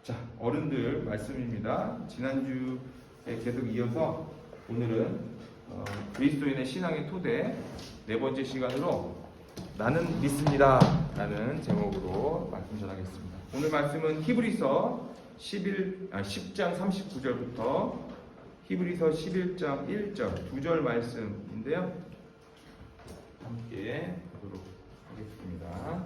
자, 어른들 말씀입니다. 지난주에 계속 이어서 오늘은 그리스도인의 신앙의 토대 네 번째 시간으로 나는 믿습니다 라는 제목으로 말씀 전하겠습니다. 오늘 말씀은 히브리서 10장 39절부터 히브리서 11장 1절 2절 말씀인데요. 함께 보도록 하겠습니다.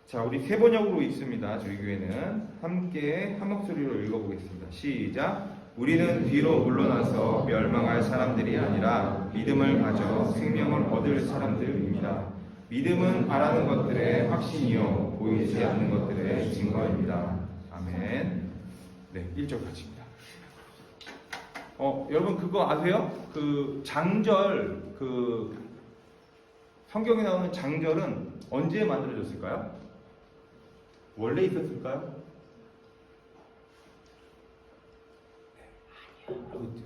자, 우리 세 번역으로 있습니다. 저희 교회는 함께 한 목소리로 읽어보겠습니다. 시작. 우리는 뒤로 물러나서 멸망할 사람들이 아니라 믿음을 가져 생명을 얻을 사람들입니다. 믿음은 바라는 것들의 확신이요 보이지 않는 것들의 증거입니다. 아멘. 네, 1절 같이입니다. 여러분 그거 아세요? 그 장절, 성경에 나오는 장절은 언제 만들어졌을까요? 원래 있었을까요?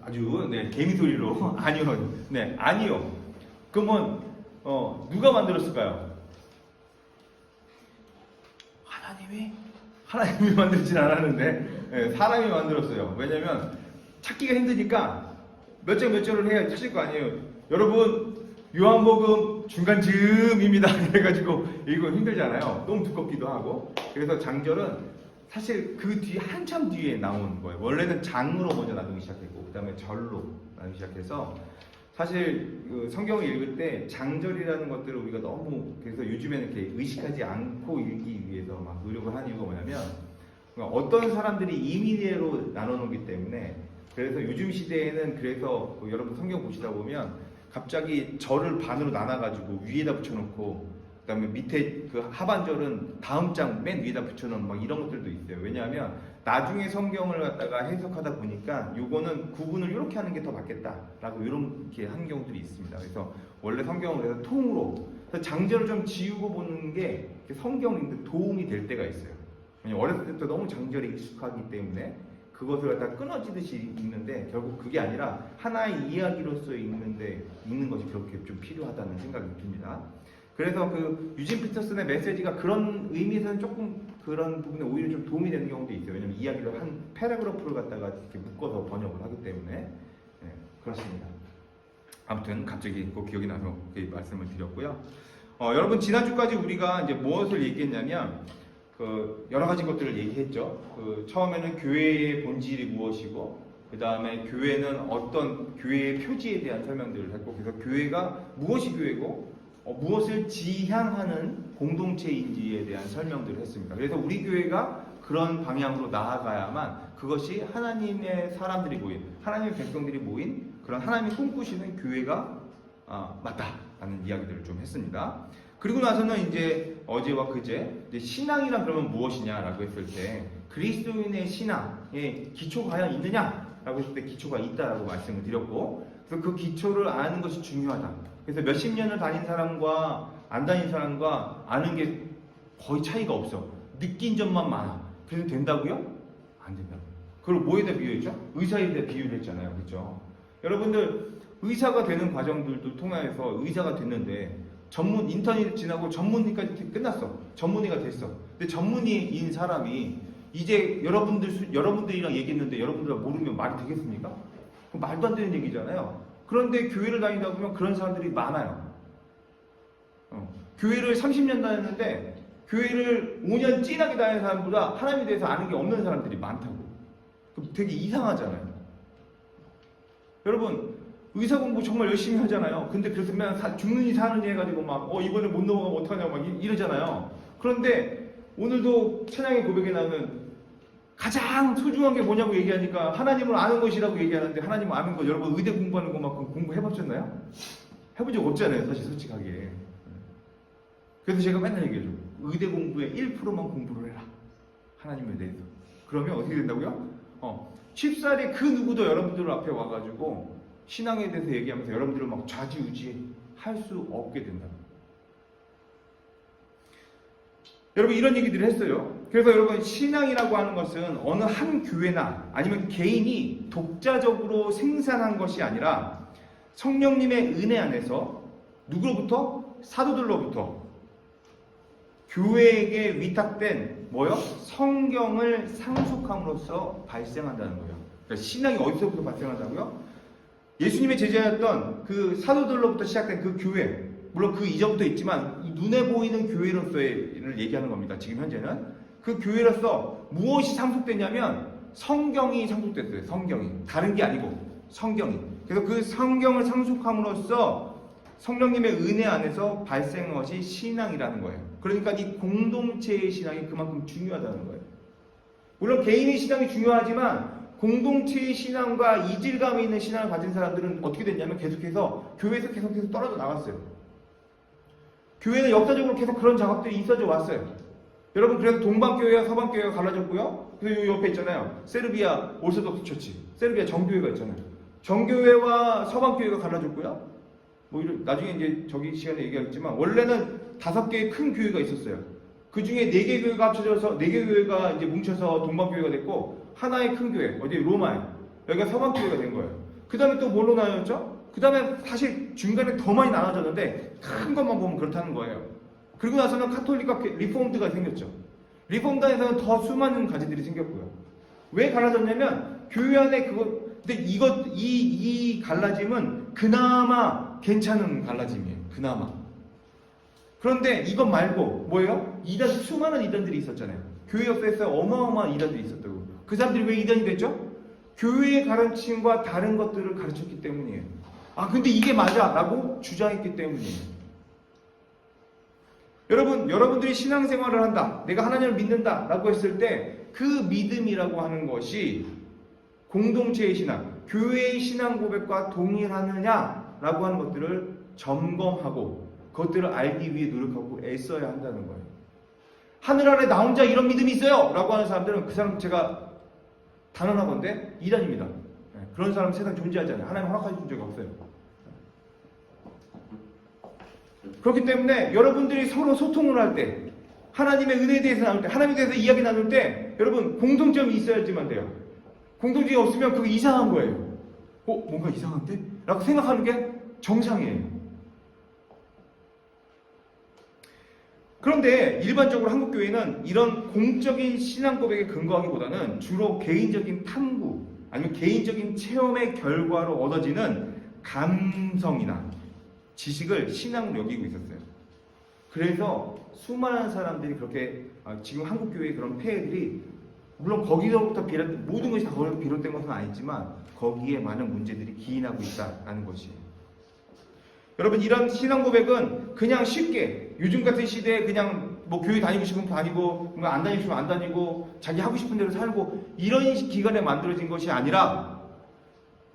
아주 개미 소리로 아니요. 네, 아니요. 그러면 누가 만들었을까요? 하나님이 만들진 않았는데 사람이 만들었어요. 왜냐면 찾기가 힘드니까 몇 절을 해야 찾을 거 아니에요. 여러분 요한복음 중간쯤입니다. 그래가지고 이거 힘들잖아요. 너무 두껍기도 하고. 그래서 장절은 사실 그 뒤에 한참 뒤에 나온 거예요. 원래는 장으로 먼저 나누기 시작했고 그 다음에 절로 나누기 시작해서 사실 그 성경을 읽을 때 장절이라는 것들을 우리가 너무 그래서 요즘에는 이렇게 의식하지 않고 읽기 위해서 막 노력을 하는 이유가 뭐냐면 어떤 사람들이 임의대로 나눠놓기 때문에 그래서 요즘 시대에는 그래서 여러분 성경 보시다 보면 갑자기 절을 반으로 나눠가지고 위에다 붙여놓고 그 다음에 밑에 그 하반절은 다음 장 맨 위에다 붙여놓은 막 이런 것들도 있어요. 왜냐하면 나중에 성경을 갖다가 해석하다 보니까 요거는 구분을 이렇게 하는 게 더 맞겠다라고 이렇게 한 경우들이 있습니다. 그래서 원래 성경을 그래서 통으로 그래서 장절을 좀 지우고 보는 게 성경 읽는데 도움이 될 때가 있어요. 왜냐면 어렸을 때부터 너무 장절에 익숙하기 때문에 그것을 갖다 끊어지듯이 읽는데 결국 그게 아니라 하나의 이야기로서 읽는 것이 그렇게 좀 필요하다는 생각이 듭니다. 그래서 그 유진 피터슨의 메시지가 그런 의미에서는 조금 그런 부분에 오히려 좀 도움이 되는 경우도 있어요. 왜냐면 이야기를 한 패러그래프를 갖다가 이렇게 묶어서 번역을 하기 때문에 네, 그렇습니다. 아무튼 갑자기 그 기억이 나서 그 말씀을 드렸고요. 여러분 지난주까지 우리가 이제 무엇을 얘기했냐면 여러 가지 것들을 얘기했죠. 처음에는 교회의 본질이 무엇이고, 그 다음에 교회는 어떤 교회의 표지에 대한 설명들을 했고, 그래서 교회가 무엇이 교회고, 무엇을 지향하는 공동체인지에 대한 설명들을 했습니다. 그래서 우리 교회가 그런 방향으로 나아가야만 그것이 하나님의 사람들이 모인, 하나님의 백성들이 모인 그런 하나님이 꿈꾸시는 교회가 맞다라는 이야기들을 좀 했습니다. 그리고 나서는 이제 어제와 그제 이제 신앙이란 그러면 무엇이냐라고 했을 때 그리스도인의 신앙에 기초가 과연 있느냐라고 했을 때 기초가 있다라고 말씀을 드렸고 그래서 그 기초를 아는 것이 중요하다. 그래서 몇십 년을 다닌 사람과 안 다닌 사람과 아는 게 거의 차이가 없어. 느낀 점만 많아. 그래서 된다고요? 안 된다고. 그걸 뭐에다 비유했죠? 의사에다 비유를 했잖아요. 그렇죠? 여러분들 의사가 되는 과정들도 통해서 의사가 됐는데 인턴이 지나고 전문의까지 끝났어. 전문의가 됐어. 근데 전문의인 사람이 이제 여러분들이랑 얘기했는데 여러분들 모르면 말이 되겠습니까? 말도 안 되는 얘기잖아요. 그런데 교회를 다니다 보면 그런 사람들이 많아요. 교회를 30년 다녔는데 교회를 5년 찐하게 다니는 사람보다 하나님에 대해서 아는 게 없는 사람들이 많다고. 되게 이상하잖아요. 여러분 의사 공부 정말 열심히 하잖아요. 근데 그래서 맨날 죽느니 사느니 해가지고 막 이번에 못 넘어가면 어떡하냐고 막 이러잖아요. 그런데 오늘도 찬양의 고백에 나오는 가장 소중한 게 뭐냐고 얘기하니까 하나님을 아는 것이라고 얘기하는데 하나님을 아는 것 여러분 의대 공부하는 것만큼 공부해봤잖아요? 해본 적 없잖아요. 사실 솔직하게. 그래서 제가 맨날 얘기해줘. 의대 공부의 1%만 공부를 해라. 하나님에 대해서. 그러면 어떻게 된다고요? 쉽사리 그 누구도 여러분들 앞에 와가지고 신앙에 대해서 얘기하면서 여러분들을 막 좌지우지 할 수 없게 된다. 여러분 이런 얘기들을 했어요. 그래서 여러분, 신앙이라고 하는 것은 어느 한 교회나 아니면 개인이 독자적으로 생산한 것이 아니라 성령님의 은혜 안에서 누구로부터? 사도들로부터 교회에게 위탁된 뭐요? 성경을 상속함으로써 발생한다는 거예요. 그러니까 신앙이 어디서부터 발생한다고요? 예수님의 제자였던 그 사도들로부터 시작된 그 교회, 물론 그 이전부터 있지만 눈에 보이는 교회로서를 얘기하는 겁니다. 지금 현재는 그 교회로서 무엇이 상속됐냐면 성경이 상속됐어요. 성경이, 다른 게 아니고 성경이. 그래서 그 성경을 상속함으로써 성령님의 은혜 안에서 발생한 것이 신앙이라는 거예요. 그러니까 이 공동체의 신앙이 그만큼 중요하다는 거예요. 물론 개인의 신앙이 중요하지만 공동체의 신앙과 이질감이 있는 신앙을 가진 사람들은 어떻게 됐냐면 계속해서 교회에서 계속해서 떨어져 나갔어요. 교회는 역사적으로 계속 그런 작업들이 있어져 왔어요. 여러분, 그래서 동방교회와 서방교회가 갈라졌고요. 그리고 옆에 있잖아요, 세르비아 오르소독스 처치, 세르비아 정교회가 있잖아요. 정교회와 서방교회가 갈라졌고요. 뭐 나중에 이제 저기 시간에 얘기하겠지만 원래는 5개의 큰 교회가 있었어요. 그 중에 4개 교회가 합쳐져서 4개 교회가 이제 뭉쳐서 동방교회가 됐고, 하나의 큰 교회 어디 로마에, 여기가 서방교회가 된 거예요. 그 다음에 또 뭘로 나뉘었죠? 그 다음에 사실 중간에 더 많이 나눠졌는데 큰 것만 보면 그렇다는 거예요. 그리고 나서는 카톨릭과 리폼드가 생겼죠. 리폼드에서는 더 수많은 가지들이 생겼고요. 왜 갈라졌냐면 교회 안에 근데 이 갈라짐은 그나마 괜찮은 갈라짐이에요. 그나마. 그런데 이것 말고 뭐예요? 이단, 수많은 이단들이 있었잖아요. 교회 옆에서 어마어마한 이단들이 있었다고. 그 사람들이 왜 이단이 됐죠? 교회의 가르침과 다른 것들을 가르쳤기 때문이에요. 아, 근데 이게 맞아 라고 주장했기 때문이에요. 여러분들이 신앙생활을 한다, 내가 하나님을 믿는다 라고 했을 때 그 믿음이라고 하는 것이 공동체의 신앙, 교회의 신앙 고백과 동일하느냐 라고 하는 것들을 점검하고 그것들을 알기 위해 노력하고 애써야 한다는 거예요. 하늘 아래 나 혼자 이런 믿음이 있어요 라고 하는 사람들은 그 사람 제가 단언하건대 이단입니다. 그런 사람 세상에 존재하지 않아요. 하나님 허락하신 적이 없어요. 그렇기 때문에 여러분들이 서로 소통을 할 때, 하나님의 은혜에 대해서 나눌 때, 하나님에 대해서 이야기 나눌 때 여러분 공통점이 있어야지만 돼요. 공통점이 없으면 그거 이상한 거예요. 뭔가 이상한데? 라고 생각하는 게 정상이에요. 그런데 일반적으로 한국교회는 이런 공적인 신앙 고백에 근거하기보다는 주로 개인적인 탐구 아니면 개인적인 체험의 결과로 얻어지는 감성이나 지식을 신앙으로 여기고 있었어요. 그래서 수많은 사람들이 그렇게 지금 한국교회의 그런 폐해들이 물론 거기서부터 모든 것이 다 거기서 비롯된 것은 아니지만 거기에 많은 문제들이 기인하고 있다는 것이에요. 여러분, 이런 신앙 고백은 그냥 쉽게 요즘 같은 시대에 그냥 뭐 교회 다니고 싶으면 다니고 안 다니고 싶으면 안 다니고 자기 하고 싶은 대로 살고 이런 기간에 만들어진 것이 아니라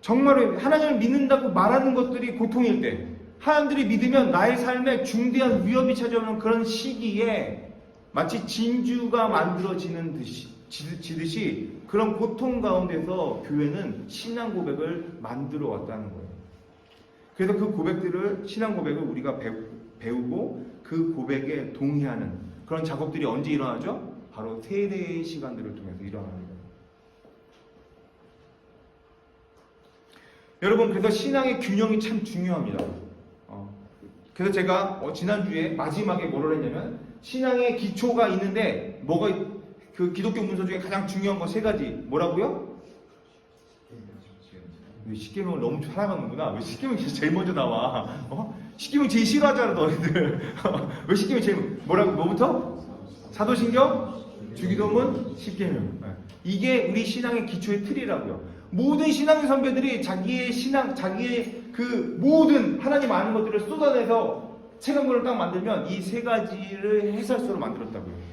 정말로 하나님을 믿는다고 말하는 것들이 고통일 때, 하나님들이 믿으면 나의 삶에 중대한 위협이 찾아오는 그런 시기에 마치 진주가 만들어지는 지듯이 그런 고통 가운데서 교회는 신앙 고백을 만들어 왔다는 거예요. 그래서 그 고백들을, 신앙 고백을 우리가 배우고 그 고백에 동의하는 그런 작업들이 언제 일어나죠? 바로 세례의 시간들을 통해서 일어납니다. 여러분, 그래서 신앙의 균형이 참 중요합니다. 그래서 제가 지난주에 마지막에 뭐를 했냐면 신앙의 기초가 있는데 그 기독교 문서 중에 가장 중요한 거 3가지 뭐라고요? 왜 십계명을 너무 사랑하는구나. 왜 십계명이 제일 먼저 나와? 십계명 제일 싫어하잖아 너희들. 왜 십계명이 제일 뭐부터? 사도신경, 주기도문, 십계명. 이게 우리 신앙의 기초의 틀이라고요. 모든 신앙의 선배들이 자기의 그 모든 하나님 아는 것들을 쏟아내서 책 한 권을 딱 만들면 이 3가지를 해설서로 만들었다고요.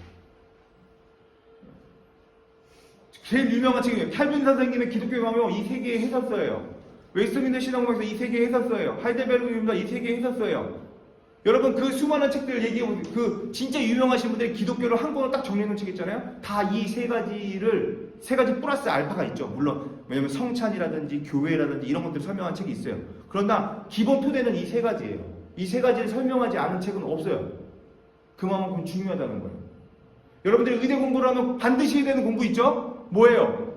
제일 유명한 책이에요. 칼빈 선생님의 기독교의 광요, 이 3개의 해설서예요. 웨스트민스터 신앙공에서 이 3개의 해설서예요. 하이델베르그입니다. 이 3개의 해설서예요. 여러분, 그 수많은 책들을 얘기해보세요. 그 진짜 유명하신 분들이 기독교를 한 권을 딱 정리해놓은 책 있잖아요. 다 이 3가지 플러스 알파가 있죠. 물론 왜냐면 성찬이라든지 교회라든지 이런 것들을 설명한 책이 있어요. 그러나 기본 토대는 이 3가지예요. 이 3가지를 설명하지 않은 책은 없어요. 그만큼 중요하다는 거예요. 여러분들이 의대 공부를 하면 반드시 해야 되는 공부 있죠? 뭐예요?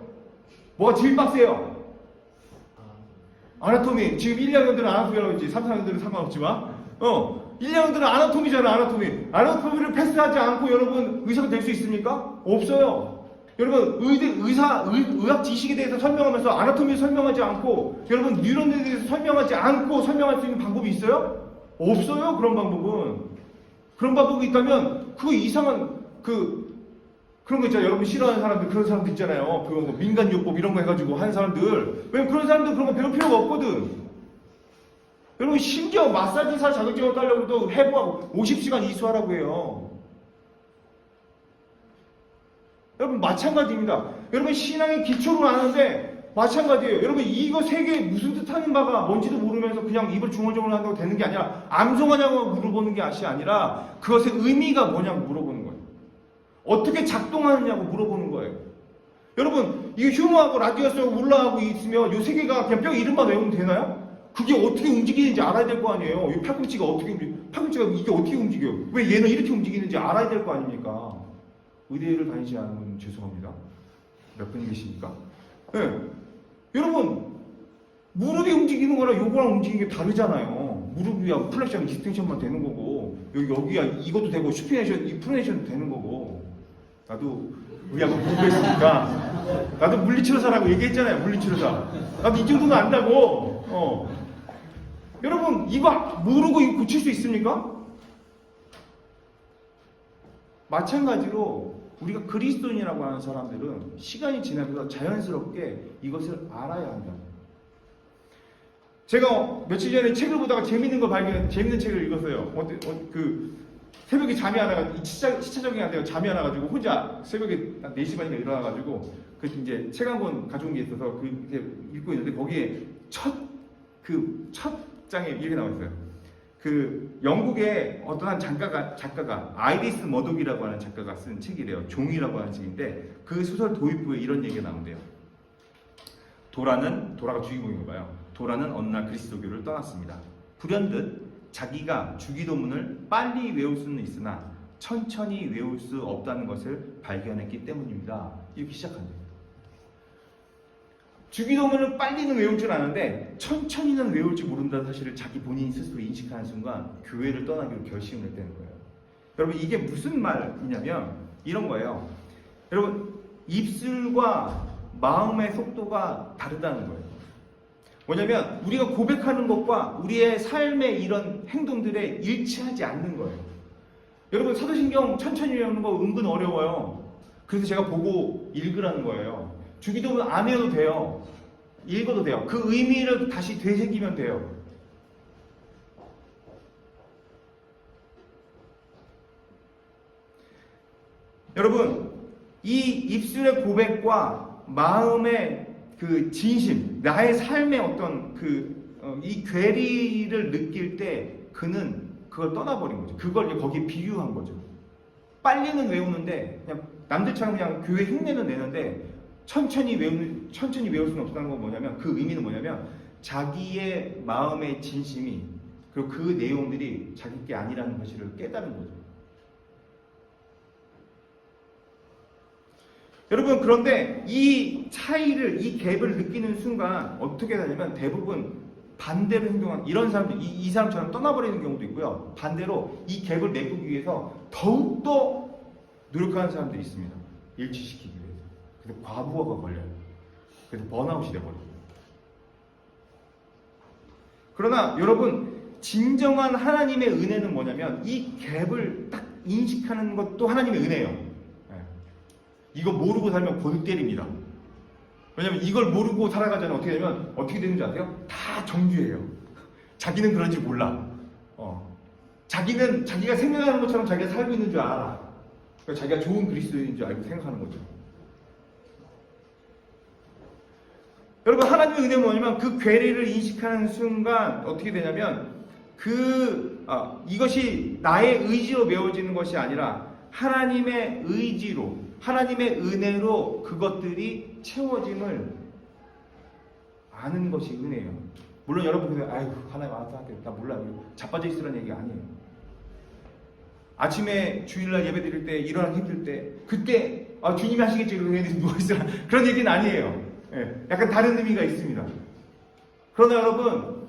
뭐가 제일 빡세요? 아나토미. 지금 1, 2학년들은 아나토미라고 했지. 3, 4학년들은 상관없지만 1, 2학년들은 아나토미잖아. 아나토미를 패스하지 않고 여러분 의사가 될 수 있습니까? 없어요. 여러분 의학 지식에 대해서 설명하면서 아나토미를 설명하지 않고 여러분 뉴런에 대해서 설명하지 않고 설명할 수 있는 방법이 있어요? 없어요. 그런 방법은. 그런 방법이 있다면 그 이상한 그런 거 있잖아요. 여러분 싫어하는 사람들, 그런 사람들 있잖아요. 그거 뭐 민간요법 이런 거 해가지고 하는 사람들. 왜냐면 그런 사람들 그런 거 배울 필요가 없거든. 여러분 심지어 마사지사 자격증을 따려고도 해부하고 50시간 이수하라고 해요. 여러분 마찬가지입니다. 여러분 신앙의 기초를 아는데 마찬가지예요. 여러분 이거 세 개 무슨 뜻하는 바가 뭔지도 모르면서 그냥 입을 중얼중얼 한다고 되는 게 아니라 암송하냐고 물어보는 게 아니라 그것의 의미가 뭐냐고 물어보는 거예요. 어떻게 작동하느냐고 물어보는 거예요. 여러분 이게 휴무하고 라디오스하고 울라하고 있으면 이 세 개가 그냥 뼈 이름만 외우면 되나요? 그게 어떻게 움직이는지 알아야 될 거 아니에요. 이 팔꿈치가 어떻게 팔꿈치가 이게 어떻게 움직여요? 왜 얘는 이렇게 움직이는지 알아야 될 거 아닙니까? 의대를 다니지 않은 분 죄송합니다. 몇 분이 계십니까? 네. 여러분 무릎이 움직이는 거랑 요거랑 움직이는 게 다르잖아요. 무릎이야 플렉션, 디스텐션만 되는 거고 여기야 이것도 되고 슈피네이션, 이 프로네이션도 되는 거고. 나도 의학을 공부했으니까 나도 물리치료사라고 얘기했잖아요. 물리치료사. 나도 이 정도는 안다고. 여러분 이거 모르고 이거 고칠 수 있습니까? 마찬가지로 우리가 그리스도인이라고 하는 사람들은 시간이 지나면서 자연스럽게 이것을 알아야 한다. 제가 며칠 전에 책을 보다가 재밌는 책을 읽었어요. 새벽에 잠이 안 와가지고, 시차 적응이 안 돼요. 잠이 안 와가지고, 혼자 새벽에 4시 반인가 일어나가지고, 이제 책 한 권 가져온 게 있어서, 읽고 있는데, 거기에 첫 장에 이렇게 나와 있어요. 영국의 어떤 한 작가가, 아이리스 머독이라고 하는 작가가 쓴 책이래요. 종이라고 하는 책인데, 그 소설 도입부에 이런 얘기가 나온대요. 도라가 주인공인가 봐요. 도라는 어느 날 그리스도교를 떠났습니다. 불현듯 자기가 주기도문을 빨리 외울 수는 있으나 천천히 외울 수 없다는 것을 발견했기 때문입니다. 이렇게 시작한대요. 주기도문을 빨리는 외울 줄 아는데 천천히는 외울 줄 모른다는 사실을 자기 본인이 스스로 인식하는 순간 교회를 떠나기로 결심을 했다는 거예요. 여러분 이게 무슨 말이냐면 이런 거예요. 여러분 입술과 마음의 속도가 다르다는 거예요. 뭐냐면 우리가 고백하는 것과 우리의 삶의 이런 행동들에 일치하지 않는 거예요. 여러분 사도신경 천천히 외우는 거 은근 어려워요. 그래서 제가 보고 읽으라는 거예요. 주기도문 안 외워도 돼요. 읽어도 돼요. 그 의미를 다시 되새기면 돼요. 여러분 이 입술의 고백과 마음의 진심, 나의 삶의 어떤 이 괴리를 느낄 때 그는 그걸 떠나버린 거죠. 그걸 거기에 비유한 거죠. 빨리는 외우는데 그냥 남들처럼 그냥 교회 흉내는 내는데 천천히 외울 수는 없다는 건 뭐냐면 그 의미는 뭐냐면 자기의 마음의 진심이 그리고 그 내용들이 자기 게 아니라는 사실을 깨달은 거죠. 여러분 그런데 이 차이를 이 갭을 느끼는 순간 어떻게 되냐면 대부분 반대로 행동한 이런 사람들 이 사람처럼 떠나버리는 경우도 있고요. 반대로 이 갭을 메꾸기 위해서 더욱더 노력하는 사람들이 있습니다. 일치시키기 위해서. 그래서 과부하가 걸려요. 그래서 번아웃이 돼버려요. 그러나 여러분 진정한 하나님의 은혜는 뭐냐면 이 갭을 딱 인식하는 것도 하나님의 은혜예요. 이거 모르고 살면 골 때립니다. 왜냐면 이걸 모르고 살아가자면 어떻게 되면 어떻게 되는지 아세요? 다 정죄예요. 자기는 그런지 몰라. 자기는 자기가 생각하는 것처럼 자기가 살고 있는 줄 알아. 그러니까 자기가 좋은 그리스도인인 줄 알고 생각하는 거죠. 여러분 하나님의 은혜는 뭐냐면 그 괴리를 인식하는 순간 어떻게 되냐면 이것이 나의 의지로 메워지는 것이 아니라 하나님의 의지로 하나님의 은혜로 그것들이 채워짐을 아는 것이 은혜예요. 물론 여러분들 아이고 하나님 알아서 할게요. 나 몰라요. 자빠져 있으라는 얘기 아니에요. 아침에 주일날 예배 드릴 때 일어나기 힘들 때 그때 주님이 하시겠지 그러고 애들이 누워있으라 그런 얘기는 아니에요. 예, 약간 다른 의미가 있습니다. 그러나 여러분,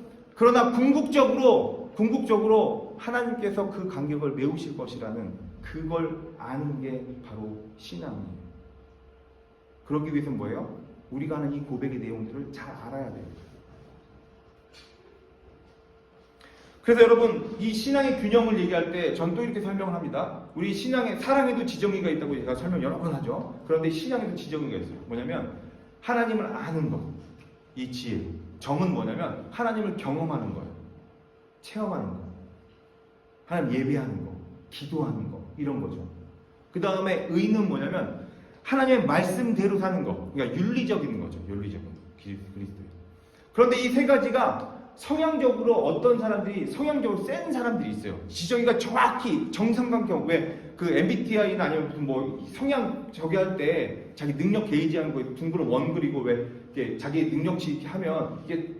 궁극적으로 하나님께서 그 간격을 메우실 것이라는 그걸 아는 게 바로 신앙이에요. 그러기 위해서는 뭐예요? 우리가 하는 이 고백의 내용들을 잘 알아야 돼요. 그래서 여러분, 이 신앙의 균형을 얘기할 때 전 또 이렇게 설명을 합니다. 우리 신앙에, 사랑에도 지정의가 있다고 제가 설명 여러 번 하죠. 그런데 신앙에도 지정의가 있어요. 뭐냐면 하나님을 아는 것, 이 지혜. 정은 뭐냐면 하나님을 경험하는 거예요. 체험하는 거. 하나님 예배하는 거, 기도하는 거, 이런 거죠. 그 다음에 의는 뭐냐면 하나님의 말씀대로 사는 거. 그러니까 윤리적인 거죠. 윤리적인 그리스도예요. 그런데 이 세 가지가 성향적으로 어떤 사람들이 성향적으로 센 사람들이 있어요. 지정의가 정확히 정상각형, 왜 그 MBTI나 아니면 무슨 뭐 성향 저기 할 때 자기 능력 게이지하는 거에 둥그런 원 그리고 왜 이렇게 자기 능력치 이렇게 하면 이게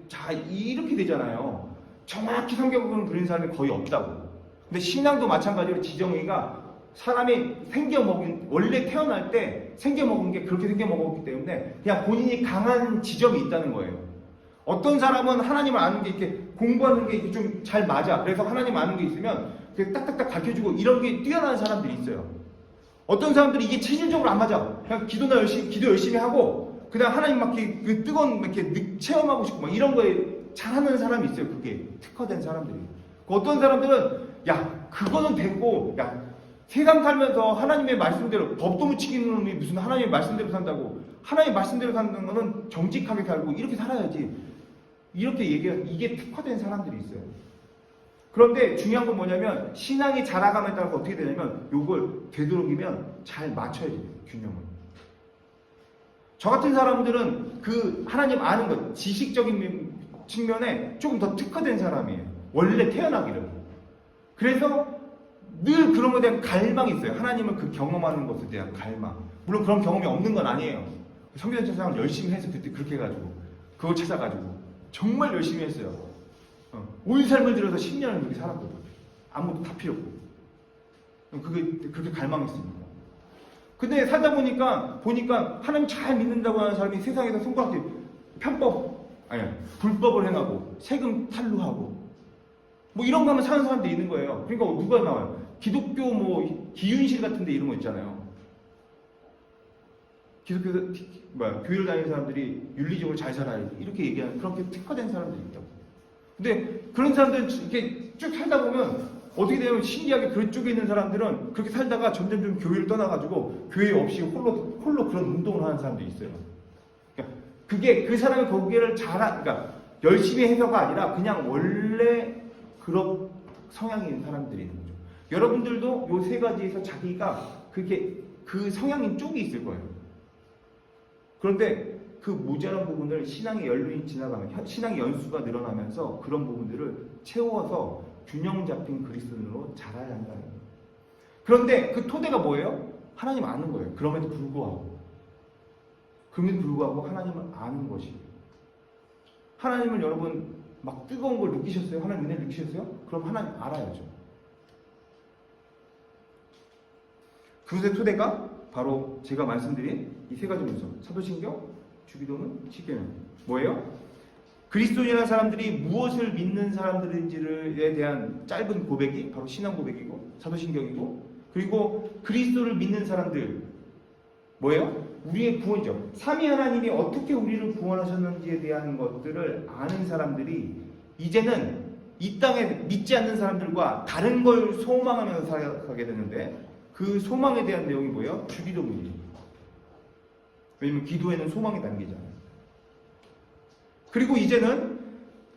이렇게 되잖아요. 정확히 성격을 그리는 사람이 거의 없다고. 근데 신앙도 마찬가지로 지정의가 사람이 원래 태어날 때 생겨먹은 게 그렇게 생겨먹었기 때문에 그냥 본인이 강한 지점이 있다는 거예요. 어떤 사람은 하나님을 아는 게 이렇게 공부하는 게 좀 잘 맞아. 그래서 하나님 아는 게 있으면 딱딱딱 가르쳐주고 이런 게 뛰어난 사람들이 있어요. 어떤 사람들이 이게 체질적으로 안 맞아. 그냥 기도 열심히 하고 그냥 하나님 막 그 뜨거운 이렇게 체험하고 싶고 막 이런 거에 잘하는 사람이 있어요. 그게 특화된 사람들이. 어떤 사람들은 그거는 됐고 세상 살면서 하나님의 말씀대로 법도 못 지키는 놈이 무슨 하나님의 말씀대로 산다고, 하나님의 말씀대로 사는 거는 정직하게 살고 이렇게 살아야지, 이렇게 얘기해요. 이게 특화된 사람들이 있어요. 그런데 중요한 건 뭐냐면 신앙이 자라감에 따라서 어떻게 되냐면 요걸 되도록이면 잘 맞춰야 돼요. 균형을. 저 같은 사람들은 그 하나님 아는 것, 지식적인 측면에 조금 더 특화된 사람이에요. 원래 태어나기를. 그래서 늘 그런 것에 대한 갈망이 있어요. 하나님을 그 경험하는 것에 대한 갈망. 물론 그런 경험이 없는 건 아니에요. 성경 찬양을 열심히 해서 그때 그렇게 해가지고 그거 찾아가지고 정말 열심히 했어요. 온 삶을 들여서 10년을 그렇게 살았거든요. 아무것도 다 필요 없고. 그렇게 갈망했습니다. 근데 살다 보니까 하나님 잘 믿는다고 하는 사람이 세상에서 손가락질 불법을 행하고 세금 탈루하고 뭐 이런 거 하면 사는 사람들이 있는 거예요. 그러니까 누가 나와요? 기독교 뭐 기윤실 같은 데 이런 거 있잖아요. 교회를 다니는 사람들이 윤리적으로 잘 살아야지 이렇게 얘기하는 그렇게 특화된 사람들이 있다고. 근데 그런 사람들은 이렇게 쭉 살다 보면 어떻게 되냐면 신기하게 그쪽에 있는 사람들은 그렇게 살다가 점점 교회를 떠나가지고 교회 없이 홀로 그런 운동을 하는 사람들이 있어요. 그러니까 그게 그 사람이 거기를 그러니까 열심히 해서가 아니라 그냥 원래 그런 성향이 있는 사람들이 있는 거죠. 여러분들도 요 세 가지에서 자기가 그 성향인 쪽이 있을 거예요. 그런데 그 모자란 부분을 신앙의 연륜이 지나가면, 신앙의 연수가 늘어나면서 그런 부분들을 채워서 균형 잡힌 그리스도인으로 자라야 한다는 거예요. 그런데 그 토대가 뭐예요? 하나님 아는 거예요. 그럼에도 불구하고 하나님을 아는 것이에요. 하나님을 여러분 막 뜨거운 걸 느끼셨어요? 하나님 은혜를 느끼셨어요? 그럼 하나님 알아야죠. 그것의 토대가 바로 제가 말씀드린 이 세 가지 문서, 사도신경, 주기도문, 십계명. 뭐예요? 그리스도인이라는 사람들이 무엇을 믿는 사람들인지에 대한 짧은 고백이 바로 신앙 고백이고 사도신경이고, 그리고 그리스도를 믿는 사람들 뭐예요? 우리의 구원이죠. 삼위 하나님이 어떻게 우리를 구원하셨는지에 대한 것들을 아는 사람들이 이제는 이 땅에 믿지 않는 사람들과 다른 걸 소망하면서 살아가게 되는데, 그 소망에 대한 내용이 뭐예요? 주기도문이에요. 왜냐면 기도에는 소망이 담기잖아요. 그리고 이제는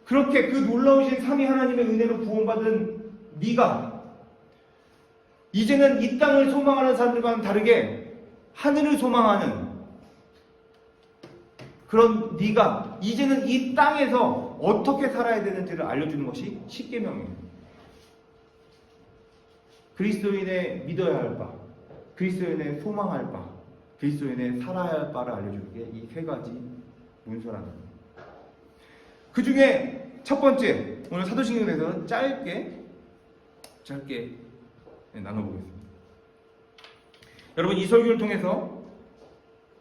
그렇게 그 놀라우신 삼위 하나님의 은혜로 구원받은 네가 이제는 이 땅을 소망하는 사람들과는 다르게 하늘을 소망하는 그런 네가 이제는 이 땅에서 어떻게 살아야 되는지를 알려주는 것이 십계명이에요. 그리스도인의 믿어야 할 바, 그리스도인의 소망할 바, 그리스도인의 살아야 할 바를 알려주는 게 이 세 가지 문서라는 거예요. 그 중에 첫 번째, 오늘 사도신경에서는 짧게 나눠보겠습니다. 여러분, 이 설교를 통해서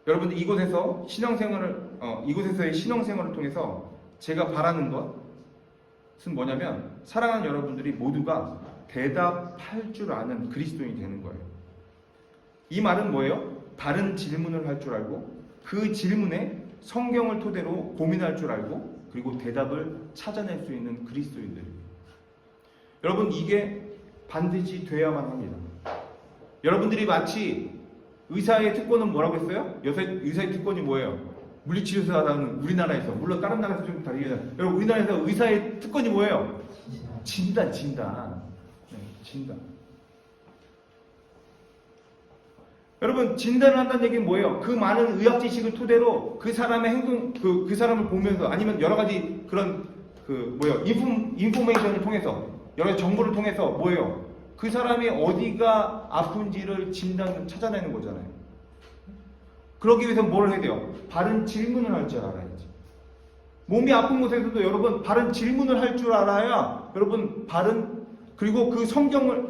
여러분들 이곳에서의 신앙생활을 통해서 제가 바라는 것은 뭐냐면, 사랑하는 여러분들이 모두가 대답할 줄 아는 그리스도인이 되는 거예요. 이 말은 뭐예요? 바른 질문을 할 줄 알고, 그 질문에 성경을 토대로 고민할 줄 알고, 그리고 대답을 찾아낼 수 있는 그리스도인들입니다. 여러분, 이게 반드시 돼야만 합니다. 여러분들이 마치 의사의 특권은 뭐라고 했어요? 의사의 특권이 뭐예요? 물리치료사라는 우리나라에서, 물론 다른 나라에서 좀 다르겠지만, 여러분, 우리나라에서 의사의 특권이 뭐예요? 진단. 네, 진단. 여러분, 진단을 한다는 얘기는 뭐예요? 그 많은 의학 지식을 토대로 그 사람의 행동, 그 사람을 보면서, 아니면 여러 가지 그런 인포메이션을 통해서, 여러 가지 정보를 통해서 뭐예요? 그 사람이 어디가 아픈지를 찾아내는 거잖아요. 그러기 위해서 뭘 해야 돼요? 바른 질문을 할 줄 알아야지. 몸이 아픈 곳에서도 여러분, 바른 질문을 할 줄 알아야, 여러분, 그리고 그 성경을,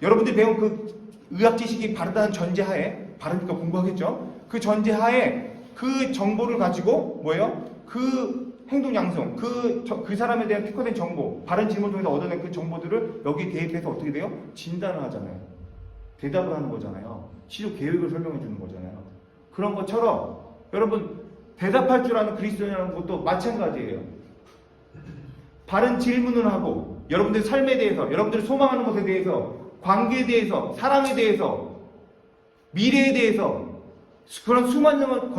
여러분들이 배운 그 의학 지식이 바르다는 전제하에, 바르니까 공부하겠죠? 그 전제하에 그 정보를 가지고 뭐예요? 그 행동 양성, 그 사람에 대한 특화된 정보, 바른 질문을 통해서 얻어낸 그 정보들을 여기에 대입해서 어떻게 돼요? 진단을 하잖아요. 대답을 하는 거잖아요. 치료 계획을 설명해 주는 거잖아요. 그런 것처럼 여러분, 대답할 줄 아는 그리스도인이라는 것도 마찬가지예요. 바른 질문을 하고, 여러분들 삶에 대해서, 여러분들이 소망하는 것에 대해서, 관계에 대해서, 사랑에 대해서, 미래에 대해서 그런 수많은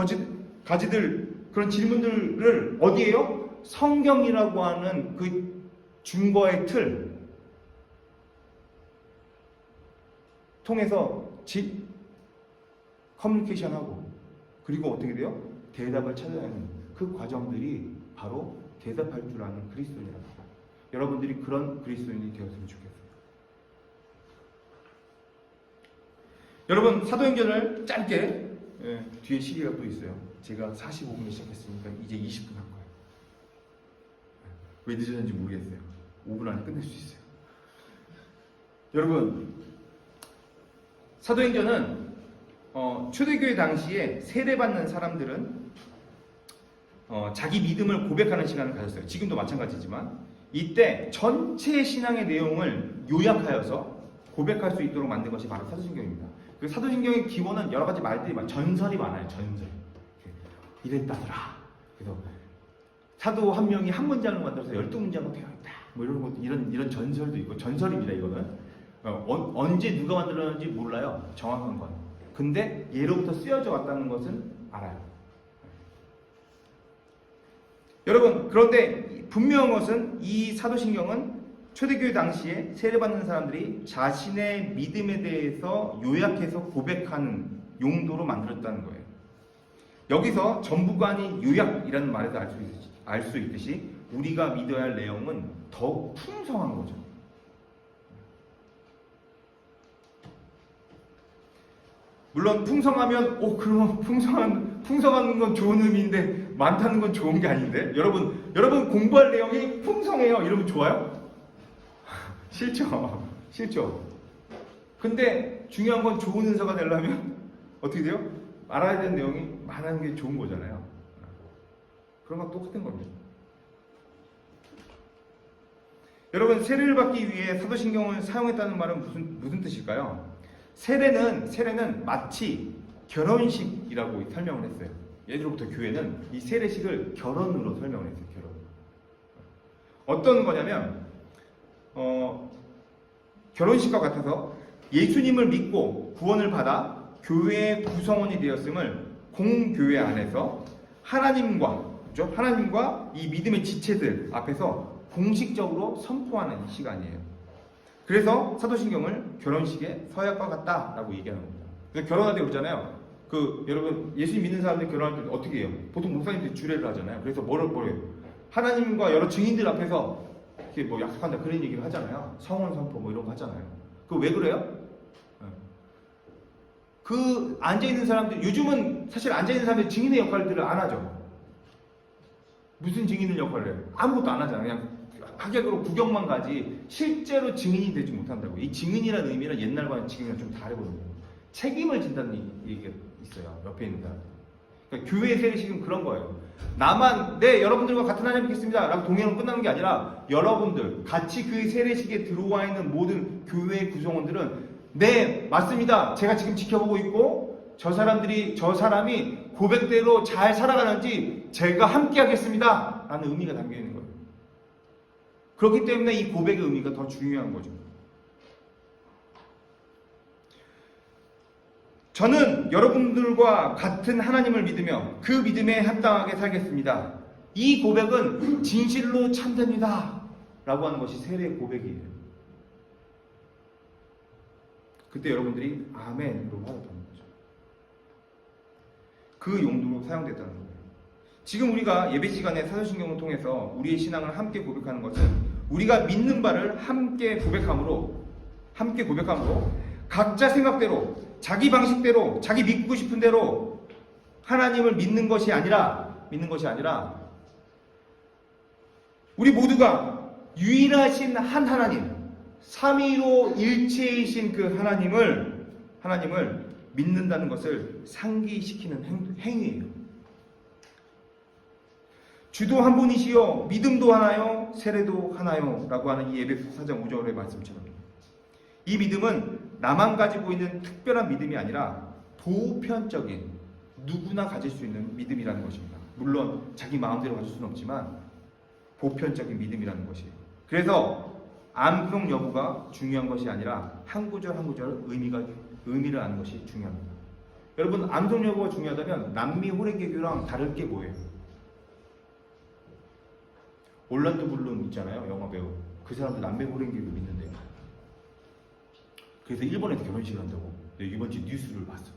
가지들, 그런 질문들을 어디에요? 성경이라고 하는 그 증거의 틀 통해서 커뮤니케이션하고, 그리고 어떻게 돼요? 대답을 찾아내는 그 과정들이 바로 대답할 줄 아는 그리스도인이라고. 여러분들이 그런 그리스도인이 되었으면 좋겠어요. 여러분, 사도행전을 짧게, 뒤에 시리가 또 있어요. 제가 45분에 시작했으니까 이제 20분 할 거예요. 왜 늦어졌는지 모르겠어요. 5분 안에 끝낼 수 있어요. 여러분, 사도행전은 초대교회 당시에 세례받는 사람들은 자기 믿음을 고백하는 시간을 가졌어요. 지금도 마찬가지지만, 이때 전체 신앙의 내용을 요약하여서 고백할 수 있도록 만든 것이 바로 사도신경입니다. 그 사도신경의 기본은 여러 가지 말들이 전설이 많아요. 전설. 이랬다더라. 그래서 사도 한 명이 한 문장을 만들어서 12문장으로 되어 있다. 뭐 이런 것, 이런 전설도 있고, 전설입니다. 이거는 언제 누가 만들었는지 몰라요. 정확한 건. 근데 예로부터 쓰여져 왔다는 것은 알아요. 여러분, 그런데 분명한 것은 이 사도신경은 초대교회 당시에 세례받는 사람들이 자신의 믿음에 대해서 요약해서 고백하는 용도로 만들었다는 거예요. 여기서 전부가 아닌 요약이라는 말에서 알 수 있듯이 우리가 믿어야 할 내용은 더욱 풍성한 거죠. 물론 풍성하면 그럼 풍성한 건 좋은 의미인데 많다는 건 좋은 게 아닌데, 여러분 공부할 내용이 풍성해요. 이러면 좋아요? 싫죠. 근데 중요한 건 좋은 은사가 되려면 어떻게 돼요? 알아야 되는 내용이 많은 게 좋은 거잖아요. 그런 건 똑같은 겁니다. 여러분, 세례를 받기 위해 사도신경을 사용했다는 말은 무슨 뜻일까요? 세례는 마치 결혼식이라고 설명을 했어요. 예로부터 교회는 이 세례식을 결혼으로 설명을 했어요. 결혼. 어떤 거냐면 결혼식과 같아서 예수님을 믿고 구원을 받아 교회의 구성원이 되었음을 공교회 안에서 하나님과 이 믿음의 지체들 앞에서 공식적으로 선포하는 시간이에요. 그래서 사도신경을 결혼식의 서약과 같다라고 얘기하는 겁니다. 그래서 결혼할 때 그러잖아요. 여러분, 예수님 믿는 사람들 결혼할 때 어떻게 해요? 보통 목사님들이 주례를 하잖아요. 그래서 뭐래요? 하나님과 여러 증인들 앞에서 이렇게 약속한다, 그런 얘기를 하잖아요. 성원 선포 이런 거 하잖아요. 그거 왜 그래요? 그 앉아있는 사람들, 요즘은 사실 앉아있는 사람들이 증인의 역할들을 안 하죠. 무슨 증인의 역할을 해요? 아무것도 안 하잖아요. 그냥 하객으로 구경만 가지 실제로 증인이 되지 못한다고. 이 증인이라는 의미는 옛날과 지금이랑 좀 다르거든요. 책임을 진다는 얘기가 있어요. 옆에 있는 사람. 그러니까 교회의 세례식은 그런 거예요. 나만 네 여러분들과 같은 하나님 믿겠습니다 라고 동의하면 끝나는 게 아니라 여러분들 같이 그 세례식에 들어와 있는 모든 교회의 구성원들은 네 맞습니다. 제가 지금 지켜보고 있고 저 사람이 고백대로 잘 살아가는지 제가 함께 하겠습니다 라는 의미가 담겨 있는 거예요. 그렇기 때문에 이 고백의 의미가 더 중요한 거죠. 저는 여러분들과 같은 하나님을 믿으며 그 믿음에 합당하게 살겠습니다. 이 고백은 진실로 참됩니다 라고 하는 것이 세례의 고백이에요. 그때 여러분들이 아멘으로 화답하는 거죠. 그 용도로 사용됐다는 거예요. 지금 우리가 예배 시간에 사도신경을 통해서 우리의 신앙을 함께 고백하는 것은 우리가 믿는 바를 함께 고백함으로 각자 생각대로 자기 방식대로 자기 믿고 싶은 대로 하나님을 믿는 것이 아니라 우리 모두가 유일하신 한 하나님, 삼위로 일체이신 그 하나님을 믿는다는 것을 상기시키는 행위예요. 주도 한 분이시요 믿음도 하나요 세례도 하나요 라고 하는 이 에베소 4장 5절의 말씀처럼 이 믿음은 나만 가지고 있는 특별한 믿음이 아니라 보편적인 누구나 가질 수 있는 믿음이라는 것입니다. 물론 자기 마음대로 가질 수는 없지만 보편적인 믿음이라는 것이에요. 그래서 암송 여부가 중요한 것이 아니라 한 구절 한 구절 의미를 아는 것이 중요합니다. 여러분 암송 여부가 중요하다면 남미 호랭개교랑 다를 게 뭐예요? 올란도 블룸 있잖아요. 영화 배우. 그 사람들 남미 호랭개교 믿는데요. 그래서 일본에서 결혼식을 한다고. 내가 이번 주 뉴스를 봤어.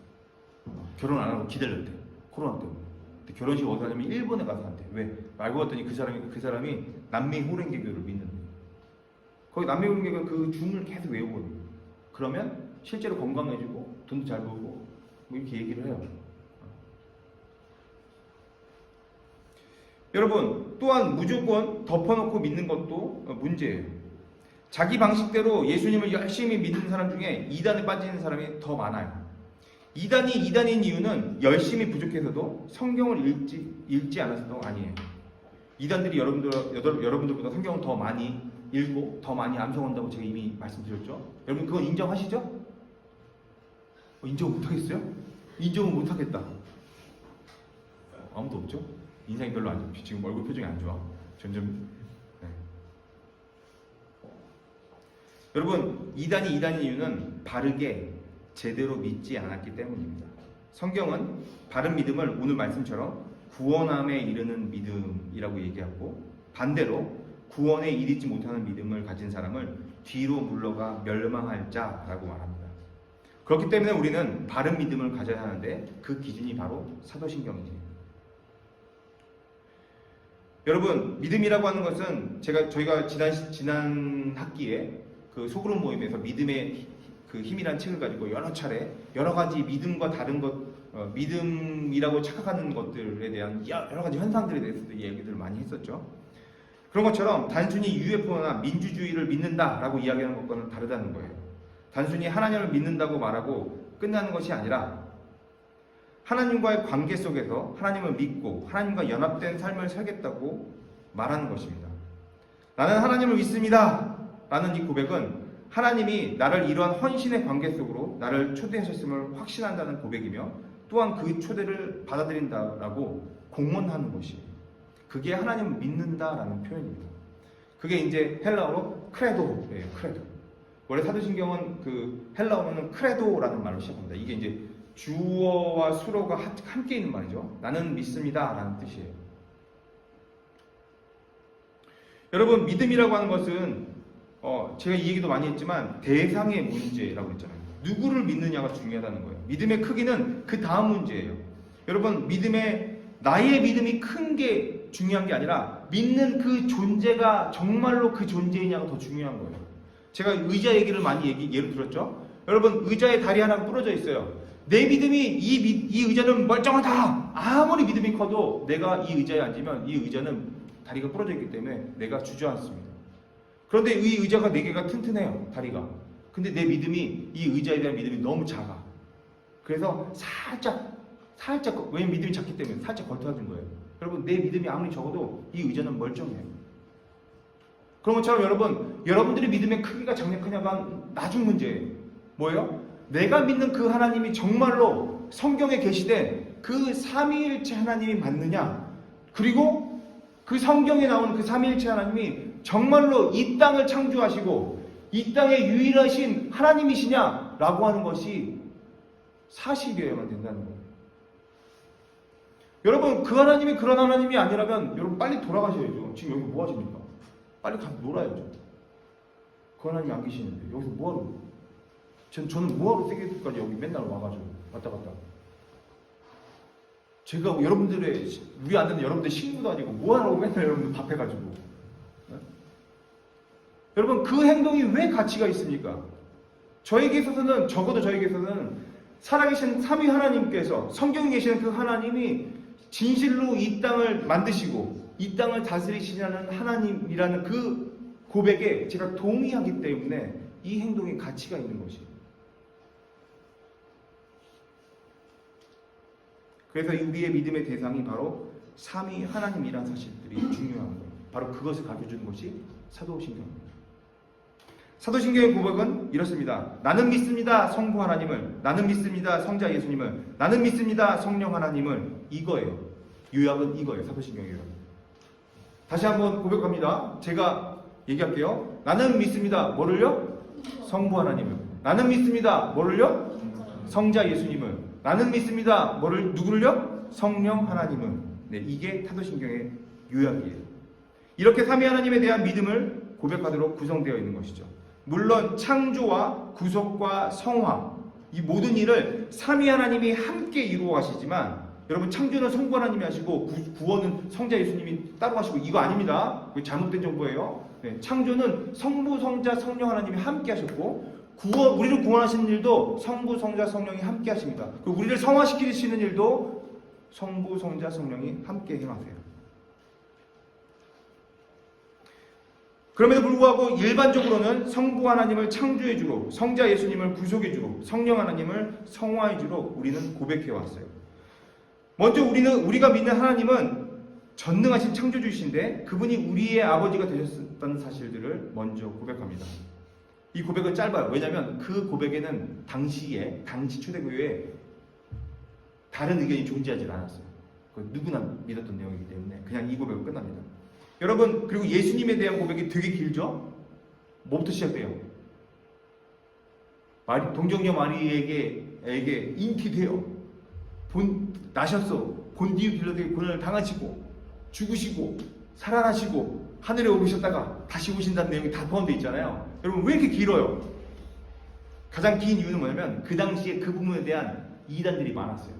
결혼 안 하고 기다렸대. 코로나 때문에. 근데 결혼식 어디 하냐면 일본에 가서 한대. 왜? 알고 봤더니 그 사람이 남미 호랭개교를 믿는데. 거기 남미 호랭개교가 그 줌을 계속 외우거든요. 그러면 실제로 건강해지고 돈도 잘 벌고 뭐 이렇게 얘기를 해요. 여러분 또한 무조건 덮어놓고 믿는 것도 문제예요. 자기 방식대로 예수님을 열심히 믿는 사람 중에 이단에 빠지는 사람이 더 많아요. 이단인 이유는 열심히 부족해서도 성경을 읽지 않아서도 아니에요. 이단들이 여러분들보다 성경을 더 많이 읽고 더 많이 암송한다고 제가 이미 말씀드렸죠. 여러분 그건 인정하시죠? 인정 못하겠어요? 인정은 못하겠다. 아무도 없죠? 인상이 별로 안 좋아. 지금 얼굴 표정이 안 좋아. 점점. 네. 여러분 이단인 이유는 바르게 제대로 믿지 않았기 때문입니다. 성경은 바른 믿음을 오늘 말씀처럼 구원함에 이르는 믿음이라고 얘기하고 반대로 구원에 이르지 못하는 믿음을 가진 사람을 뒤로 물러가 멸망할 자라고 말합니다. 그렇기 때문에 우리는 바른 믿음을 가져야 하는데 그 기준이 바로 사도신경이에요. 여러분 믿음이라고 하는 것은 저희가 지난 학기에 그 소그룹 모임에서 믿음의 그 힘이란 책을 가지고 여러 차례 여러 가지 믿음과 다른 것 믿음이라고 착각하는 것들에 대한 여러 가지 현상들에 대해서도 얘기들을 많이 했었죠. 그런 것처럼 단순히 UFO나 민주주의를 믿는다라고 이야기하는 것과는 다르다는 거예요. 단순히 하나님을 믿는다고 말하고 끝나는 것이 아니라 하나님과의 관계 속에서 하나님을 믿고 하나님과 연합된 삶을 살겠다고 말하는 것입니다. 나는 하나님을 믿습니다 라는 이 고백은 하나님이 나를 이러한 헌신의 관계 속으로 나를 초대하셨음을 확신한다는 고백이며 또한 그 초대를 받아들인다라고 공언하는 것이에요. 그게 하나님을 믿는다라는 표현입니다. 그게 이제 헬라어로 크레도예요. 크레도. 원래 사도신경은 그 헬라어로는 크레도라는 말로 시작합니다. 이게 이제 주어와 수어가 함께 있는 말이죠. 나는 믿습니다 라는 뜻이에요. 여러분 믿음이라고 하는 것은 제가 이 얘기도 많이 했지만 대상의 문제라고 했잖아요. 누구를 믿느냐가 중요하다는 거예요. 믿음의 크기는 그 다음 문제예요. 여러분 나의 믿음이 큰 게 중요한 게 아니라 믿는 그 존재가 정말로 그 존재이냐가 더 중요한 거예요. 제가 의자 얘기를 많이 예로 들었죠. 여러분 의자에 다리 하나가 부러져 있어요. 내 믿음이 이 의자는 멀쩡하다. 아무리 믿음이 커도 내가 이 의자에 앉으면 이 의자는 다리가 부러져 있기 때문에 내가 주저앉습니다. 그런데 이 의자가 4개가 튼튼해요. 다리가. 근데 내 믿음이, 이 의자에 대한 믿음이 너무 작아. 그래서 살짝 왜냐면 믿음이 작기 때문에 살짝 걸터진 거예요. 여러분, 내 믿음이 아무리 적어도 이 의자는 멀쩡해요. 그런 것처럼 여러분들의 믿음의 크기가 작냐 크냐가 나중 문제예요. 뭐예요? 내가 믿는 그 하나님이 정말로 성경에 계시되 그 삼위일체 하나님이 맞느냐, 그리고 그 성경에 나오는 그 삼위일체 하나님이 정말로 이 땅을 창조하시고 이 땅의 유일하신 하나님이시냐라고 하는 것이 사실이어야만 된다는 거예요. 여러분, 그 하나님이 그런 하나님이 아니라면 여러분 빨리 돌아가셔야죠. 지금 여기 뭐 하십니까? 빨리 가서 놀아야죠. 그 하나님이 안 계시는데 여기서 뭐하러, 저는 뭐하러 세계까지 여기 맨날 와가지고 왔다 갔다. 제가 여러분들의, 우리 안 되는 여러분들 친구도 아니고 뭐하러 맨날 여러분들 밥해가지고. 네? 여러분, 그 행동이 왜 가치가 있습니까? 저에게 있어서는, 적어도 저에게 있어서는 살아계신 삼위 하나님께서, 성경에 계시는 그 하나님이 진실로 이 땅을 만드시고 이 땅을 다스리시냐는 하나님이라는 그 고백에 제가 동의하기 때문에 이 행동에 가치가 있는 것이에요. 그래서 우리의 믿음의 대상이 바로 삼위 하나님이라는 사실들이 중요한 거예요. 바로 그것을 가르쳐주는 것이 사도신경입니다. 사도신경의 고백은 이렇습니다. 나는 믿습니다, 성부 하나님을. 나는 믿습니다, 성자 예수님을. 나는 믿습니다, 성령 하나님을. 이거예요. 요약은 이거예요. 사도신경이에요. 다시 한번 고백합니다. 제가 얘기할게요. 나는 믿습니다. 뭐를요? 성부 하나님을. 나는 믿습니다. 뭐를요? 성자 예수님을. 나는 믿습니다. 누구를요? 성령 하나님을. 네, 이게 사도신경의 요약이에요. 이렇게 삼위 하나님에 대한 믿음을 고백하도록 구성되어 있는 것이죠. 물론 창조와 구속과 성화, 이 모든 일을 삼위 하나님이 함께 이루어 가시지만, 여러분, 창조는 성부 하나님이 하시고 구원은 성자 예수님이 따로 하시고, 이거 아닙니다. 잘못된 정보예요. 네, 창조는 성부, 성자, 성령 하나님이 함께 하셨고, 우리를 구원하시는 일도 성부, 성자, 성령이 함께 하십니다. 그리고 우리를 성화시키시는 일도 성부, 성자, 성령이 함께 행하세요. 그럼에도 불구하고 일반적으로는 성부 하나님을 창조의 주로, 성자 예수님을 구속의 주로, 성령 하나님을 성화의 주로 우리는 고백해 왔어요. 먼저 우리가 믿는 하나님은 전능하신 창조주이신데 그분이 우리의 아버지가 되셨다는 사실들을 먼저 고백합니다. 이 고백은 짧아요. 왜냐하면 그 고백에는 당시 초대교회에 다른 의견이 존재하지 않았어요. 누구나 믿었던 내용이기 때문에 그냥 이 고백은 끝납니다. 여러분, 그리고 예수님에 대한 고백이 되게 길죠? 뭐부터 시작돼요? 동정녀 마리에게 인기되어 나셨어. 본디유 빌라도에게 고난을 당하시고 죽으시고 살아나시고 하늘에 오르셨다가 다시 오신다는 내용이 다 포함되어 있잖아요. 여러분, 왜 이렇게 길어요? 가장 긴 이유는 뭐냐면 그 당시에 그 부분에 대한 이단들이 많았어요.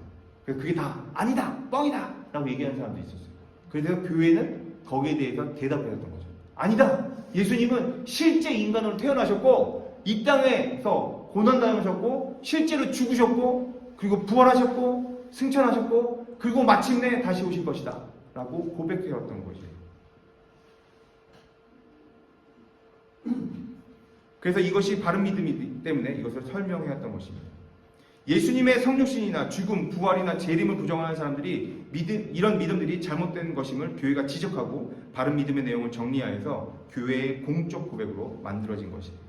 그래서 그게 다 아니다, 뻥이다 라고 얘기하는 사람도 있었어요. 그래서 교회는 거기에 대해서 대답했던 거죠. 아니다, 예수님은 실제 인간으로 태어나셨고 이 땅에서 고난당하셨고 실제로 죽으셨고 그리고 부활하셨고 승천하셨고 그리고 마침내 다시 오실 것이다 라고 고백해왔던 것이에요. 그래서 이것이 바른 믿음이기 때문에 이것을 설명해왔던 것입니다. 예수님의 성육신이나 죽음, 부활이나 재림을 부정하는 사람들이 이런 믿음들이 잘못된 것임을 교회가 지적하고 바른 믿음의 내용을 정리하여서 교회의 공적 고백으로 만들어진 것입니다.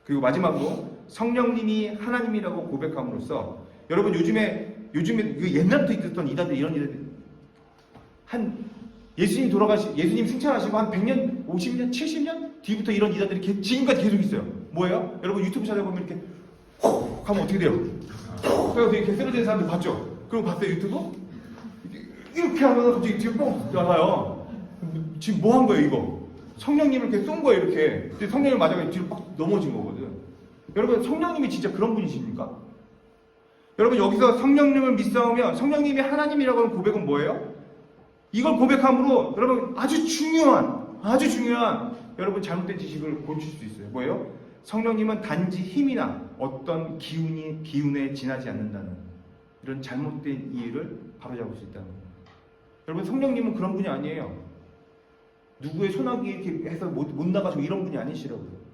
그리고 마지막으로 성령님이 하나님이라고 고백함으로써 여러분, 요즘에 옛날부터 있었던 이단들, 이런 이단들, 예수님 승천하시고 한 100년, 50년, 70년 뒤부터 이런 이단들이 지금까지 계속 있어요. 뭐예요? 여러분, 유튜브 찾아보면 이렇게 훅 하면 어떻게 돼요? 그래서 되게 쓰러지는 사람들 봤죠? 그리고 봤어요, 유튜브? 이렇게 하면 갑자기 뒤에 뻥 나가요. 지금 뭐 한 거예요, 이거? 성령님을 이렇게 쏜 거예요, 이렇게. 성령님을 맞아가지고 뒤로 빡 넘어진 거거든. 여러분, 성령님이 진짜 그런 분이십니까? 여러분, 여기서 성령님을 믿사오며 성령님이 하나님이라고 하는 고백은 뭐예요? 이걸 고백함으로 여러분 아주 중요한 여러분 잘못된 지식을 고칠 수 있어요. 뭐예요? 성령님은 단지 힘이나 어떤 기운에 지나지 않는다는 이런 잘못된 이해를 바로잡을 수 있다는 거예요. 여러분, 성령님은 그런 분이 아니에요. 누구의 소나기 이렇게 해서 못 나가시고 이런 분이 아니시라고요.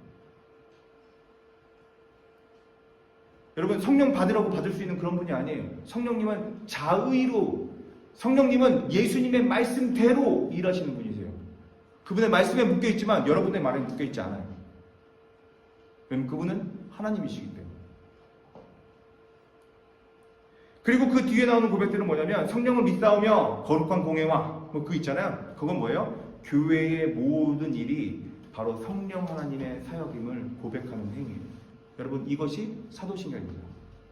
여러분, 성령 받으라고 받을 수 있는 그런 분이 아니에요. 성령님은 자의로, 성령님은 예수님의 말씀대로 일하시는 분이세요. 그분의 말씀에 묶여있지만 여러분의 말에 묶여있지 않아요. 왜냐면 그분은 하나님이시기 때문에. 그리고 그 뒤에 나오는 고백들은 뭐냐면, 성령을 믿사오며 거룩한 공예와 뭐 그 있잖아요. 그건 뭐예요? 교회의 모든 일이 바로 성령 하나님의 사역임을 고백하는 행위예요. 여러분, 이것이 사도신경입니다.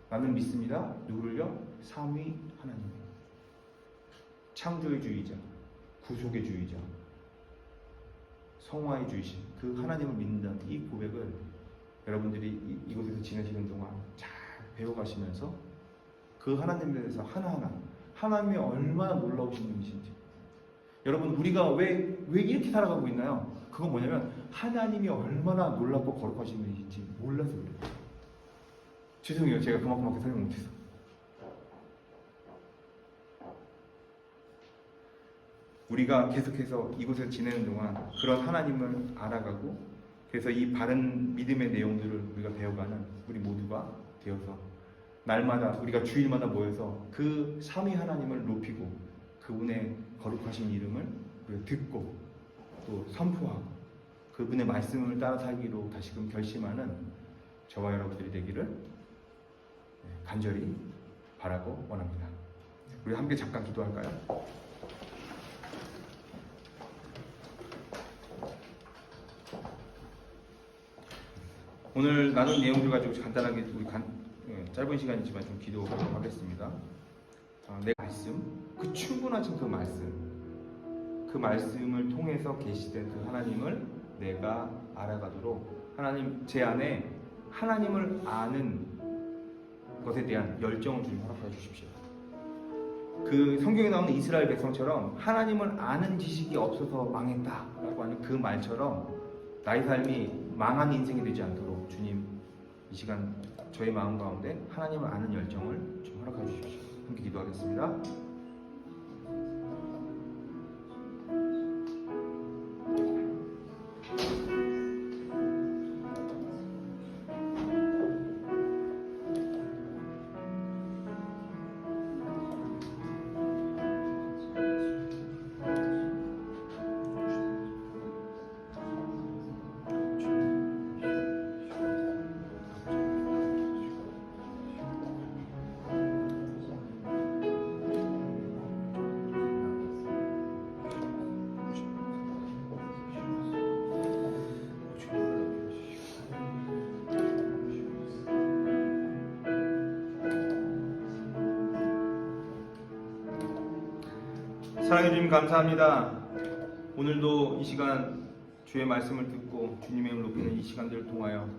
나는 믿습니다. 누구를요? 삼위 하나님. 창조의 주의자, 구속의 주의자, 성화의 주이신 그 하나님을 믿는다는 이 고백을 여러분들이 이곳에서 지내시는 동안 잘 배워가시면서 그 하나님에 대해서 하나하나, 하나님이 얼마나 놀라우신 분이신지, 여러분, 우리가 왜 이렇게 살아가고 있나요? 그건 뭐냐면 하나님이 얼마나 놀랍고 거룩하신 분이신지 몰라서 그래요. 죄송해요, 제가 그만큼밖에 설명 못해서. 우리가 계속해서 이곳에서 지내는 동안 그런 하나님을 알아가고, 그래서 이 바른 믿음의 내용들을 우리가 배워가는 우리 모두가 되어서 날마다 우리가 주일마다 모여서 그 삼위 하나님을 높이고 그분의 거룩하신 이름을 우리가 듣고 또 선포하고 그분의 말씀을 따라 살기로 다시금 결심하는 저와 여러분들이 되기를 간절히 바라고 원합니다. 우리 함께 잠깐 기도할까요? 오늘 나눈 내용들 가지고 간단하게 우리 짧은 시간이지만 좀 기도하도록 하겠습니다. 내 말씀, 그 충분하신 그 말씀을 통해서 계시된 그 하나님을 내가 알아가도록 하나님, 제 안에 하나님을 아는 것에 대한 열정을 좀 허락해 주십시오. 그 성경에 나오는 이스라엘 백성처럼 하나님을 아는 지식이 없어서 망했다라고 하는 그 말처럼 나의 삶이 망한 인생이 되지 않도록 주님, 이 시간 저의 마음 가운데 하나님을 아는 열정을 좀 허락해 주십시오. 함께 기도하겠습니다. 사랑해 주님 감사합니다. 오늘도 이 시간 주의 말씀을 듣고 주님의 이름을 높이는 이 시간들을 통하여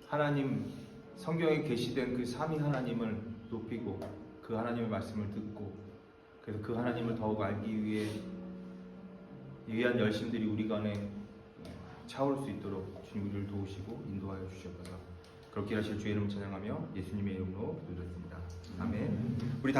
하나님, 성경에 계시된 그 삼위 하나님을 높이고 그 하나님의 말씀을 듣고, 그래서 그 하나님을 더욱 알기 위한 열심들이 우리 간에 차올 수 있도록 주님 우리를 도우시고 인도하여 주시옵소서. 그렇게 하실 주의 이름을 찬양하며 예수님의 이름으로 기도드렸습니다. 아멘. 우리 다 같이